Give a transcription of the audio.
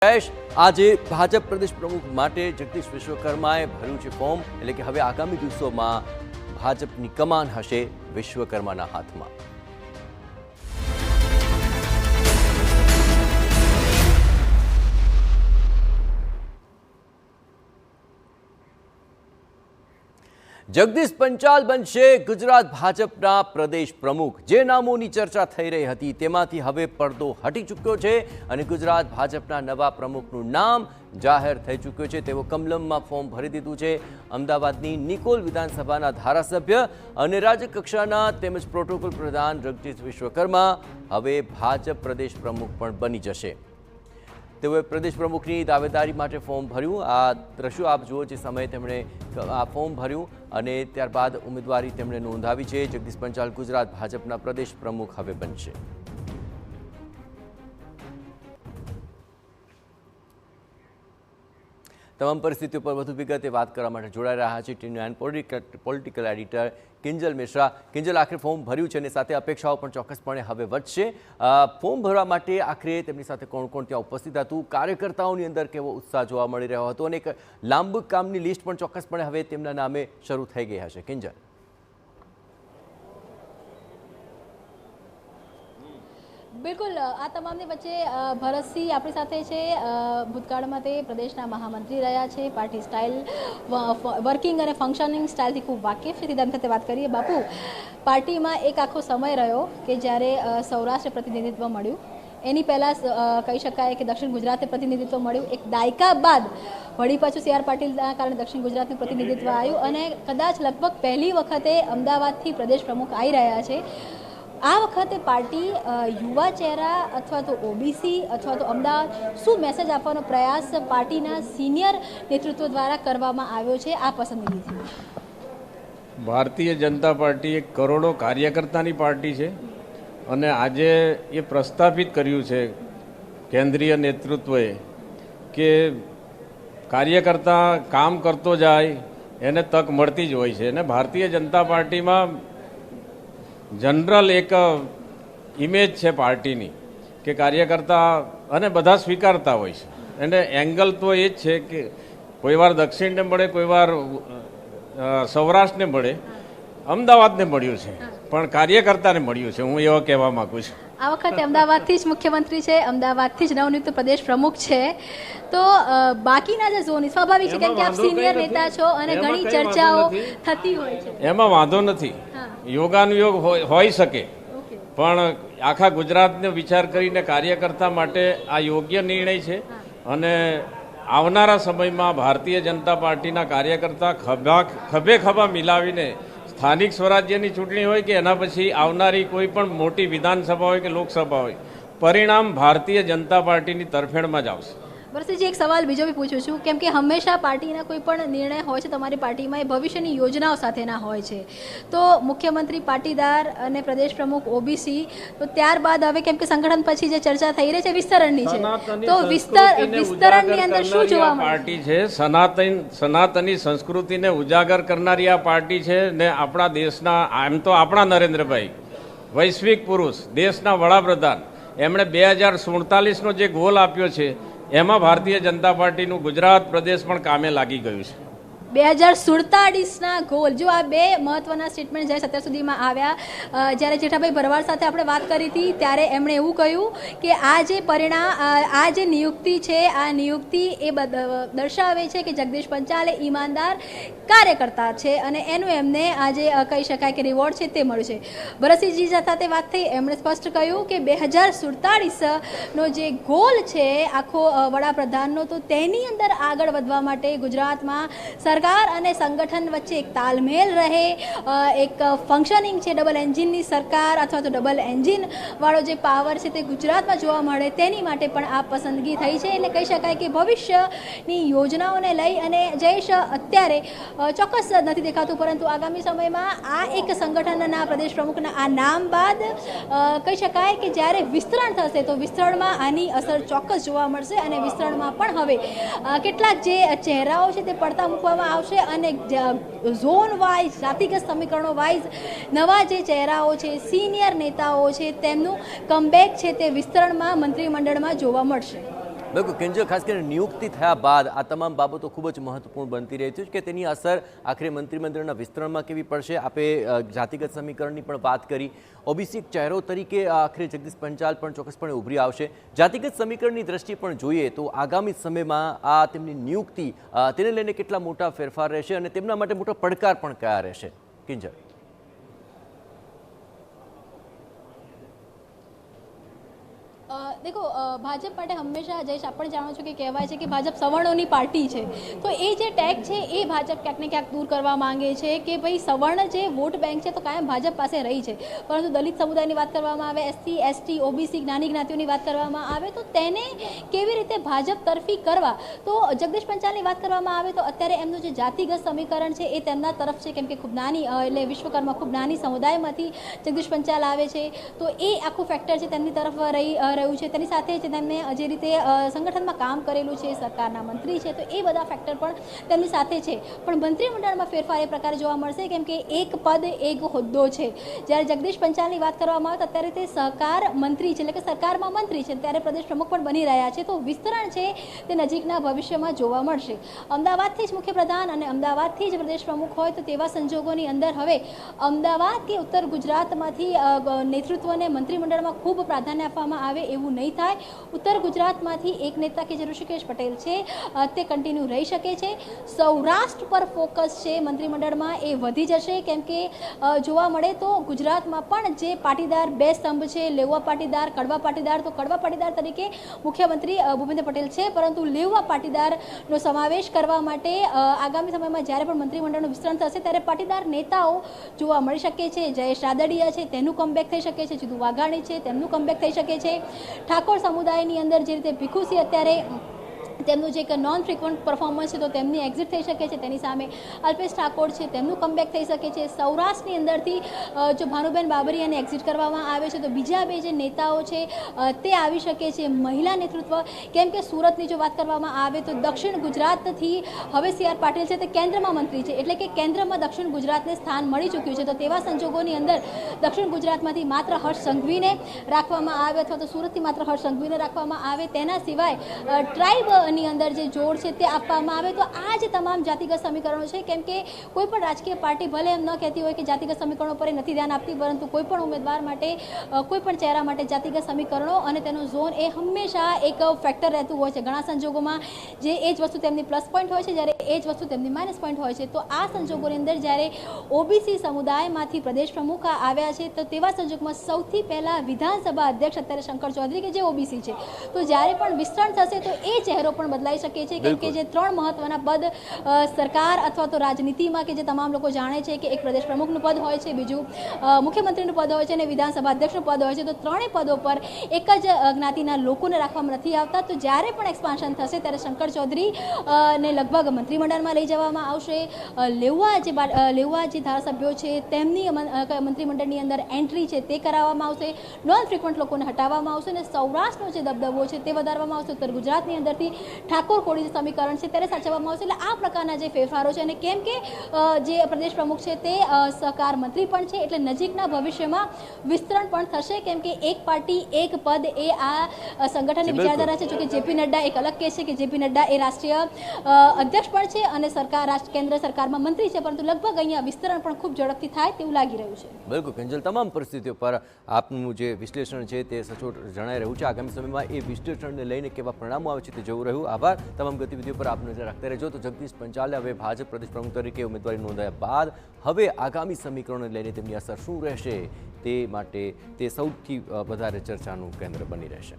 આજે ભાજપ પ્રદેશ પ્રમુખ માટે જગદીશ વિશ્વકર્માએ ભર્યું છે ફોર્મ, એટલે કે હવે આગામી દિવસોમાં ભાજપની કમાન હશે વિશ્વકર્માના હાથમાં। જગદીશ પંચાલ બનશે ગુજરાત ભાજપના પ્રદેશ પ્રમુખ। જે નામોની ચર્ચા થઈ રહી હતી તેમાંથી હવે પડદો હટી ચૂક્યો છે અને ગુજરાત ભાજપના નવા પ્રમુખનું નામ જાહેર થઈ ચૂક્યું છે। તેઓ કમલમમાં ફોર્મ ભરી દીધું છે। અમદાવાદની નિકોલ વિધાનસભાના ધારાસભ્ય અને રાજ્ય કક્ષાના તેમજ પ્રોટોકોલ પ્રધાન જગદીશ વિશ્વકર્મા હવે ભાજપ પ્રદેશ પ્રમુખ પણ બની જશે। તેઓએ પ્રદેશ પ્રમુખની દાવેદારી માટે ફોર્મ ભર્યું। આ દ્રશ્યો આપ જુઓ, જે સમયે તેમણે આ ફોર્મ ભર્યું અને ત્યારબાદ ઉમેદવારી તેમણે નોંધાવી છે। જગદીશ પંચાલ ગુજરાત ભાજપના પ્રદેશ પ્રમુખ હવે બનશે। તમામ પરિસ્થિતિઓ પર વધુ વિગતે વાત કરવા માટે જોડાઈ રહ્યા છે ટીવી9 પોલિટિકલ એડિટર કિંજલ મિશ્રા। કિંજલ, આખરે ફોર્મ ભર્યું છે અને સાથે અપેક્ષાઓ પણ ચોક્કસપણે હવે વધશે। ફોર્મ ભરવા માટે આખરે તેમની સાથે કોણ કોણ ત્યાં ઉપસ્થિત હતું, કાર્યકર્તાઓની અંદર કેવો ઉત્સાહ જોવા મળી રહ્યો હતો અને એક લાંબુ કામની લિસ્ટ પણ ચોક્કસપણે હવે તેમના નામે શરૂ થઈ ગઈ હશે। કિંજલ, બિલકુલ, આ તમામની વચ્ચે ભરતસિંહ આપણી સાથે છે। ભૂતકાળમાં તે પ્રદેશના મહામંત્રી રહ્યા છે, પાર્ટી સ્ટાઇલ, વર્કિંગ અને ફંક્શનિંગ સ્ટાઇલથી ખૂબ વાકેફ છે। તેની સાથે વાત કરીએ, બાપુ, પાર્ટીમાં એક આખો સમય રહ્યો કે જ્યારે સૌરાષ્ટ્ર પ્રતિનિધિત્વ મળ્યું, એની પહેલાં કહી શકાય કે દક્ષિણ ગુજરાતે પ્રતિનિધિત્વ મળ્યું। એક દાયકા બાદ વળી પાછું સી આર પાટીલના કારણે દક્ષિણ ગુજરાતનું પ્રતિનિધિત્વ આવ્યું અને કદાચ લગભગ પહેલી વખતે અમદાવાદથી પ્રદેશ પ્રમુખ આવી રહ્યા છે। આ વખતે પાર્ટી યુવા ચહેરા અથવા તો ઓબીસી અથવા તો અમદાવાદ શું મેસેજ આપવાનો પ્રયાસ પાર્ટીના સિનિયર નેતૃત્વ દ્વારા કરવામાં આવ્યો છે આ પસંદગીથી? ભારતીય જનતા પાર્ટી એક કરોડો કાર્યકર્તાની પાર્ટી છે અને આજે એ પ્રસ્થાપિત કર્યું છે કેન્દ્રીય નેતૃત્વએ કે કાર્યકર્તા કામ કરતો જાય એને તક મળતી જ હોય છે અને ભારતીય જનતા પાર્ટીમાં જનરલ એક ઇમેજ છે પાર્ટીની કે કાર્યકર્તા અને બધા સ્વીકારતા હોય છે અને એંગલ તો એ જ છે કે કોઈ વાર દક્ષિણને મળે, કોઈ વાર સૌરાષ્ટ્રને મળે, અમદાવાદને મળ્યું છે પણ કાર્યકર્તાને મળ્યું છે, હું એવો કહેવા માગું છું। આ વખતે અમદાવાદથી જ મુખ્યમંત્રી છે, અમદાવાદથી જ નવનિયુક્ત પ્રદેશ પ્રમુખ છે, તો બાકીના જે ઝોન સ્વાભાવિક છે કેમ કે આપ સિનિયર નેતા છો અને ઘણી ચર્ચાઓ થતી હોય છે, એમાં વાંધો નથી। યોગાનુયોગ હોઈ શકે પણ આખા ગુજરાતને વિચાર કરીને કાર્યકર્તા માટે આ યોગ્ય નિર્ણય છે અને આવનારા સમયમાં ભારતીય જનતા પાર્ટીના કાર્યકર્તા ખભે ખભા મિલાવીને સ્થાનિક સ્વરાજ્યની ચૂંટણી હોય કે એના પછી આવનારી કોઈ પણ મોટી વિધાનસભા હોય કે લોકસભા હોય, પરિણામ ભારતીય જનતા પાર્ટીની તરફેણમાં જ આવશે। ભરતસિંહજી, એક સવાલ બીજો બી પૂછું છું, કેમ કે હંમેશા પાર્ટીના કોઈ પણ નિર્ણય હોય છે તમારી પાર્ટીમાં એ ભવિષ્યની યોજનાઓ સાથેના હોય છે, તો મુખ્યમંત્રી પાટીદાર અને પ્રદેશ પ્રમુખ ઓબીસી, તો ત્યારબાદ હવે કેમ કે સંગઠન પછી જે ચર્ચા થઈ રહી છે વિસ્તરણની છે, તો વિસ્તરણની અંદર શું જોવા મળે? પાર્ટી છે સનાતની સંસ્કૃતિને ઉજાગર કરનારી આ પાર્ટી છે ને આપણા દેશના, આમ તો આપણા નરેન્દ્રભાઈ વૈશ્વિક પુરુષ, દેશના વડાપ્રધાન, એમણે 2047નો જે ગોલ આપ્યો છે એમાં ભારતીય જનતા પાર્ટીનું ગુજરાત પ્રદેશ પણ કામે લાગી ગયું છે। 2047ના ગોલ, જો આ બે મહત્વના સ્ટેટમેન્ટ જ્યારે અત્યાર સુધીમાં આવ્યા, જ્યારે જેઠાભાઈ ભરવાડ સાથે આપણે વાત કરી હતી ત્યારે એમણે એવું કહ્યું કે આ જે આ જે નિયુક્તિ છે, આ નિયુક્તિ એ દર્શાવે છે કે જગદીશ પંચાલ ઈમાનદાર કાર્યકર્તા છે અને એનું એમને આજે કહી શકાય કે રિવોર્ડ છે તે મળ્યું છે। ભરતસિંહજી સાથે વાત થઈ, એમણે સ્પષ્ટ કહ્યું કે 2047નો જે ગોલ છે આખો વડાપ્રધાનનો, તો તેની અંદર આગળ વધવા માટે ગુજરાતમાં સરકાર અને સંગઠન વચ્ચે એક તાલમેલ રહે, એક ફંક્શનિંગ છે ડબલ એન્જિનની સરકાર અથવા તો ડબલ એન્જિન વાળો જે પાવર છે તે ગુજરાતમાં જોવા મળે, તેની માટે પણ આ પસંદગી થઈ છે। એટલે કહી શકાય કે ભવિષ્યની યોજનાઓને લઈ અને જયેશ અત્યારે ચોક્કસ નથી દેખાતું, પરંતુ આગામી સમયમાં આ એક સંગઠનના પ્રદેશ પ્રમુખના આ નામ બાદ કહી શકાય કે જ્યારે વિસ્તરણ થશે તો વિસ્તરણમાં આની અસર ચોક્કસ જોવા મળશે અને વિસ્તરણમાં પણ હવે કેટલાક જે ચહેરાઓ છે તે પડતા મૂકવામાં આવશે અને ઝોન વાઇઝ, જાતિગત સમીકરણો વાઇઝ નવા જે ચહેરાઓ છે, સિનિયર નેતાઓ છે, તેમનું કમબેક છે તે વિસ્તરણમાં મંત્રીમંડળમાં જોવા મળશે। બિલકુલ કેન્દ્ર ખાસ કરીને નિયુક્તિ થયા બાદ આ તમામ બાબતો ખૂબ જ મહત્વપૂર્ણ બનતી રહી છે કે તેની અસર આખરે મંત્રીમંડળના વિસ્તરણમાં કેવી પડશે. આપે જાતિગત સમીકરણની પણ વાત કરી. ઓબીસી એક ચહેરો તરીકે આખરે જગદીશ પંચાલ પણ ચોક્કસપણે ઉભરી આવશે. જાતિગત સમીકરણની દ્રષ્ટિએ પણ જોઈએ તો આગામી સમયમાં આ તેમની નિયુક્તિ તેને લઈને કેટલા મોટા ફેરફાર રહેશે અને તેમના માટે મોટો પડકાર પણ કયા રહેશે કિંજલ? દેખો ભાજપ માટે હંમેશા જયેશ આપણે જાણો છો કે કહેવાય છે કે ભાજપ સવર્ણોની પાર્ટી છે, તો એ જે ટેગ છે એ ભાજપ ક્યાંક ને ક્યાંક દૂર કરવા માંગે છે કે ભાઈ સવર્ણ જે વોટ બેંક છે તો કાયમ ભાજપ પાસે રહી છે, પરંતુ દલિત સમુદાયની વાત કરવામાં આવે, SC ST OBC જ્ઞાની જ્ઞાતિઓની વાત કરવામાં આવે તો તેને કેવી રીતે ભાજપ તરફી કરવા. તો જગદીશ પંચાલની વાત કરવામાં આવે તો અત્યારે એમનું જે જાતિગત સમીકરણ છે એ તેમના તરફ છે, કેમ કે ખૂબ નાની એટલે વિશ્વકર્મા ખૂબ નાની સમુદાયમાંથી જગદીશ પંચાલ આવે છે, તો એ આખું ફેક્ટર છે તેમની તરફ રહ્યું છે. તેની સાથે જ તેમને જે રીતે સંગઠનમાં કામ કરેલું છે, સરકારના મંત્રી છે, તો એ બધા ફેક્ટર પણ તેમની સાથે છે. પણ મંત્રીમંડળમાં ફેરફાર એ પ્રકારે જોવા મળશે કેમ કે એક પદ એક હોદ્દો છે. જ્યારે જગદીશ પંચાલની વાત કરવામાં આવે તો અત્યારે તે સહકાર મંત્રી છે, એટલે કે સરકારમાં મંત્રી છે, ત્યારે પ્રદેશ પ્રમુખ પણ બની રહ્યા છે, તો વિસ્તરણ છે તે નજીકના ભવિષ્યમાં જોવા મળશે. અમદાવાદથી જ મુખ્યપ્રધાન અને અમદાવાદથી જ પ્રદેશ પ્રમુખ હોય તો તેવા સંજોગોની અંદર હવે અમદાવાદ કે ઉત્તર ગુજરાતમાંથી નેતૃત્વને મંત્રીમંડળમાં ખૂબ પ્રાધાન્ય આપવામાં આવે એવું નહીં થાય. ઉત્તર ગુજરાતમાંથી એક નેતા કે જે ઋષિકેશ પટેલ છે તે કન્ટિન્યુ રહી શકે છે. સૌરાષ્ટ્ર પર ફોકસ છે મંત્રીમંડળમાં એ વધી જશે કેમ કે જોવા મળે તો ગુજરાતમાં પણ જે પાટીદાર બે સ્તંભ છે, લેઉવા પાટીદાર, કડવા પાટીદાર, તો કડવા પાટીદાર તરીકે મુખ્યમંત્રી ભૂપેન્દ્ર પટેલ છે, પરંતુ લેઉવા પાટીદારનો સમાવેશ કરવા માટે આગામી સમયમાં જ્યારે પણ મંત્રીમંડળનું વિસ્તરણ થશે ત્યારે પાટીદાર નેતાઓ જોવા મળી શકે છે. જયેશ રાદડિયા છે તેનું કમબેક થઈ શકે છે, જીતુ વાઘાણી છે તેમનું કમબેક થઈ શકે છે. ઠાકોર સમુદાયની અંદર જે રીતે ભીખુસિંહ અત્યારે તેમનું જે એક નોન ફ્રિકવન્ટ પરફોર્મન્સ છે તો તેમની એક્ઝિટ થઈ શકે છે, તેની સામે અલ્પેશ ઠાકોર છે તેમનું કમબેક થઈ શકે છે. સૌરાષ્ટ્રની અંદરથી જો ભાનુબેન બાબરિયાને એક્ઝિટ કરવામાં આવે છે તો બીજા બે જે નેતાઓ છે તે આવી શકે છે. મહિલા નેતૃત્વ, કેમ કે સુરતની જો વાત કરવામાં આવે તો દક્ષિણ ગુજરાતથી હવે CR પાટીલ છે તે કેન્દ્રમાં મંત્રી છે, એટલે કે કેન્દ્રમાં દક્ષિણ ગુજરાતને સ્થાન મળી ચૂક્યું છે, તો તેવા સંજોગોની અંદર દક્ષિણ ગુજરાતમાંથી માત્ર હર્ષ સંઘવીને રાખવામાં આવે અથવા તો સુરતથી માત્ર હર્ષ સંઘવીને રાખવામાં આવે, તેના સિવાય ટ્રાઇબ ની અંદર જે જોડ છે તે આપવામાં આવે તો આ જે તમામ જાતિગત સમીકરણો છે, કેમ કે કોઈ પણ રાજકીય પાર્ટી ભલે એમ ન કહેતી હોય કે જાતિગત સમીકરણો પર નથી ધ્યાન આપતી, પરંતુ કોઈ પણ ઉમેદવાર માટે કોઈ પણ ચહેરા માટે જાતિગત સમીકરણો અને તેનો ઝોન એ હંમેશા એક ફેક્ટર રહેતું હોય છે. ઘણા સંજોગોમાં જે એ જ વસ્તુ તેમની પ્લસ પોઈન્ટ હોય છે, જ્યારે એ જ વસ્તુ તેમની માઇનસ પોઈન્ટ હોય છે. તો આ સંજોગોની અંદર જ્યારે OBC સમુદાયમાંથી પ્રદેશ પ્રમુખ આવ્યા છે તો તેવા સંજોગોમાં સૌથી પહેલા વિધાનસભા અધ્યક્ષ અત્યારે શંકર ચૌધરી કે જે OBC છે, તો જ્યારે પણ વિસ્તરણ થશે તો એ ચહેરો પણ બદલાઈ શકે છે, કેમ કે જે ત્રણ મહત્વના પદ સરકાર અથવા તો રાજનીતિમાં કે જે તમામ લોકો જાણે છે કે એક પ્રદેશ પ્રમુખનું પદ હોય છે, બીજું મુખ્યમંત્રીનું પદ હોય છે અને વિધાનસભા અધ્યક્ષનું પદ હોય છે, તો ત્રણેય પદો પર એક જ જ્ઞાતિના લોકોને રાખવામાં નથી આવતા. તો જ્યારે પણ એક્સપાન્શન થશે ત્યારે શંકર ચૌધરી ને લગભગ મંત્રીમંડળમાં લઈ જવામાં આવશે. લેઉવા જે ધારાસભ્યો છે તેમની મંત્રીમંડળની અંદર એન્ટ્રી છે તે કરાવવામાં આવશે, નોન ફ્રિકવન્ટ લોકોને હટાવવામાં આવશે અને સૌરાષ્ટ્રનો જે દબદબો છે તે વધારવામાં આવશે. ઉત્તર ગુજરાતની અંદરથી ઠાકોર કોળી સમીકરણ છે ત્યારે સાચવવામાં આવશે. એટલે આ પ્રકારના જે ફેરફારો છે અને કેમ કે જે પ્રદેશ પ્રમુખ છે તે સહકાર મંત્રી પણ છે, એટલે નજીકના ભવિષ્યમાં વિસ્તરણ પણ થશે, કેમ કે એક પાર્ટી એક પદ એ આ સંગઠનની વિચારધારા છે. જોકે JP નડ્ડા એક અલગ કેસ છે કે JP નડ્ડા એ રાષ્ટ્રીય અધ્યક્ષ પણ છે અને કેન્દ્ર સરકારમાં મંત્રી છે, પરંતુ લગભગ અહીંયા વિસ્તરણ પણ ખૂબ ઝડપથી થાય તેવું લાગી રહ્યું છે. બિલકુલ કંજલ, તમામ પરિસ્થિતિઓ પર આપનું જે વિશ્લેષણ છે તે સચોટ જણાઈ રહ્યું છે. આગામી સમયમાં એ વિશ્લેષણને લઈને કેવા પરિણામો આવે છે તે જોવું રહ્યું. આભાર. તમામ ગતિવિધિઓ પર આપ નજર રાખતા રહેજો. તો જગદીશ પંચાલે હવે ભાજપ પ્રદેશ પ્રમુખ તરીકે ઉમેદવારી નોંધાયા બાદ હવે આગામી સમીકરણોને લઈને તેમની અસર શું રહેશે તે માટે તે સૌથી વધારે ચર્ચાનું કેન્દ્ર બની રહેશે.